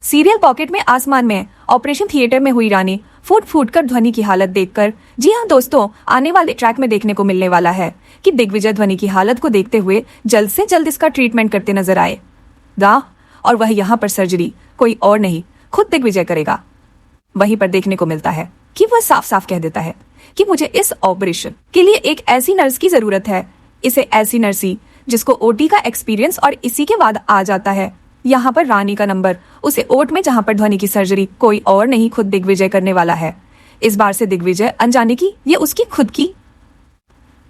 Serial pocket में आसमान में ऑपरेशन थिएटर में हुई रानी फूट फूट कर ध्वनि की हालत देखकर। जी हाँ दोस्तों, आने वाले ट्रैक में देखने को मिलने वाला है कि दिग्विजय ध्वनि की हालत को देखते हुए जल्द से जल्द इसका ट्रीटमेंट करते नजर आए और वह यहाँ पर सर्जरी कोई और नहीं खुद दिग्विजय करेगा। वहीं पर देखने को मिलता है कि वह साफ साफ कह देता है कि मुझे इस ऑपरेशन के लिए एक ऐसी नर्स की जरूरत है, इसे ऐसी नर्सी जिसको ओटी का एक्सपीरियंस और इसी के बाद आ जाता है। यहाँ पर रानी का नंबर उसे ओट में, जहाँ पर ध्वनि की सर्जरी कोई और नहीं खुद दिग्विजय करने वाला है। इस बार से दिग्विजय अनजाने की ये उसकी खुद की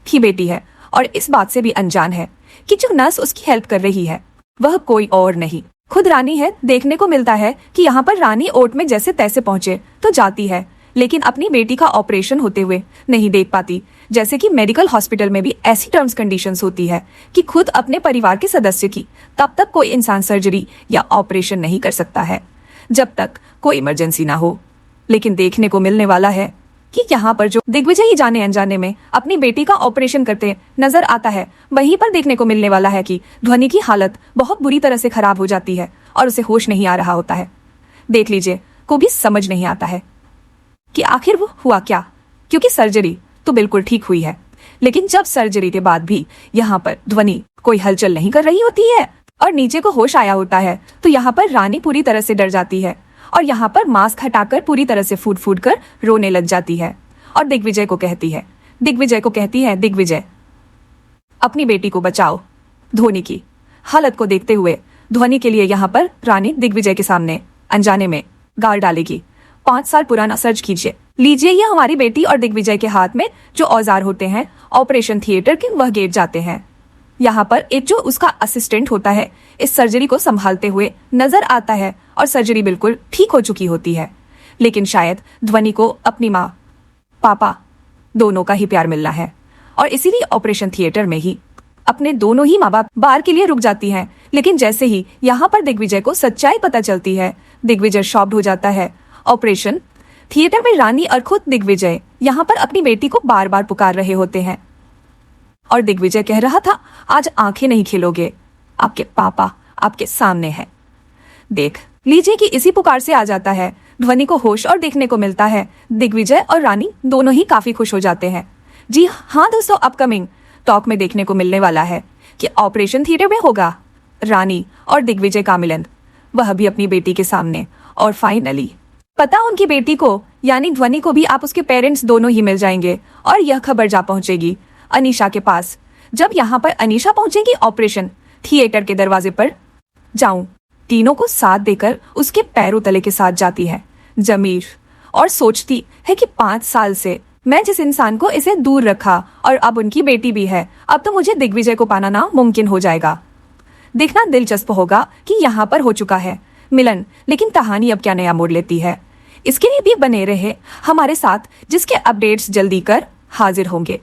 ही बेटी है और इस बात से भी अनजान है कि जो नर्स उसकी हेल्प कर रही है वह कोई और नहीं खुद रानी है। देखने को मिलता है कि यहाँ पर रानी ओट में जैसे तैसे पहुंचे तो जाती है, लेकिन अपनी बेटी का ऑपरेशन होते हुए नहीं देख पाती। जैसे कि मेडिकल हॉस्पिटल में भी ऐसी टर्म्स कंडीशंस होती है कि खुद अपने परिवार के सदस्य की तब तक कोई इंसान सर्जरी या ऑपरेशन नहीं कर सकता है जब तक कोई इमरजेंसी ना हो। लेकिन देखने को मिलने वाला है कि यहाँ पर जो दिग्विजय ही जाने अनजाने में अपनी बेटी का ऑपरेशन करते नजर आता है, वहीं पर देखने को मिलने वाला है कि ध्वनि की हालत बहुत बुरी तरह से खराब हो जाती है और उसे होश नहीं आ रहा होता है। देख लीजिए, को भी समझ नहीं आता है कि आखिर वो हुआ क्या, क्योंकि सर्जरी तो बिल्कुल ठीक हुई है, लेकिन जब सर्जरी के बाद भी यहाँ पर ध्वनि कोई हलचल नहीं कर रही होती है और नीचे को होश आया होता है, तो यहाँ पर रानी पूरी तरह से डर जाती है और यहाँ पर मास्क हटाकर पूरी तरह से फूट फूट कर रोने लग जाती है और दिग्विजय को कहती है दिग्विजय अपनी बेटी को बचाओ। ध्वनि की हालत को देखते हुए ध्वनि के लिए यहाँ पर रानी दिग्विजय के सामने अनजाने में गाल डालेगी। 5 साल पुराना सर्च लीजिए ये हमारी बेटी और दिग्विजय के हाथ में जो औजार होते हैं ऑपरेशन थिएटर के, वह गिर जाते हैं। यहाँ पर एक जो उसका असिस्टेंट होता है इस सर्जरी को संभालते हुए नजर आता है और सर्जरी बिल्कुल ठीक हो चुकी होती है, लेकिन शायद ध्वनि को अपनी माँ पापा दोनों का ही प्यार मिलना है और इसीलिए ऑपरेशन थिएटर में ही अपने दोनों ही माँ बाप बार के लिए रुक जाती हैं। लेकिन जैसे ही यहाँ पर दिग्विजय को सच्चाई पता चलती है, दिग्विजय शॉक्ड हो जाता है। ऑपरेशन थिएटर में रानी और खुद दिग्विजय यहाँ पर अपनी बेटी को बार बार पुकार रहे होते हैं और दिग्विजय कह रहा था, आज आंखें नहीं खिलोगे, आपके पापा आपके सामने है। देख लीजिए कि इसी पुकार से आ जाता है ध्वनि को होश और देखने को मिलता है दिग्विजय और रानी दोनों ही काफी खुश हो जाते हैं। जी हाँ दोस्तों, अपकमिंग टॉक में देखने को मिलने वाला है कि ऑपरेशन थिएटर में होगा रानी और दिग्विजय का मिलन, वह भी अपनी बेटी के सामने, और फाइनली पता उनकी बेटी को यानी ध्वनि को भी आप उसके पेरेंट्स दोनों ही मिल जाएंगे और यह खबर जा पहुंचेगी अनीशा के पास। जब यहाँ पर अनीशा पहुंचेगी ऑपरेशन थिएटर के दरवाजे पर, जाऊं तीनों को साथ देकर उसके पैरों तले के साथ जाती है जमीर और सोचती है कि 5 साल से मैं जिस इंसान को इसे दूर रखा और अब उनकी बेटी भी है, अब तो मुझे दिग्विजय को पाना ना मुमकिन हो जाएगा। देखना दिलचस्प होगा कि यहाँ पर हो चुका है मिलन, लेकिन कहानी अब क्या नया मोड़ लेती है, इसके लिए भी बने रहे हमारे साथ, जिसके अपडेट्स जल्दी कर हाजिर होंगे।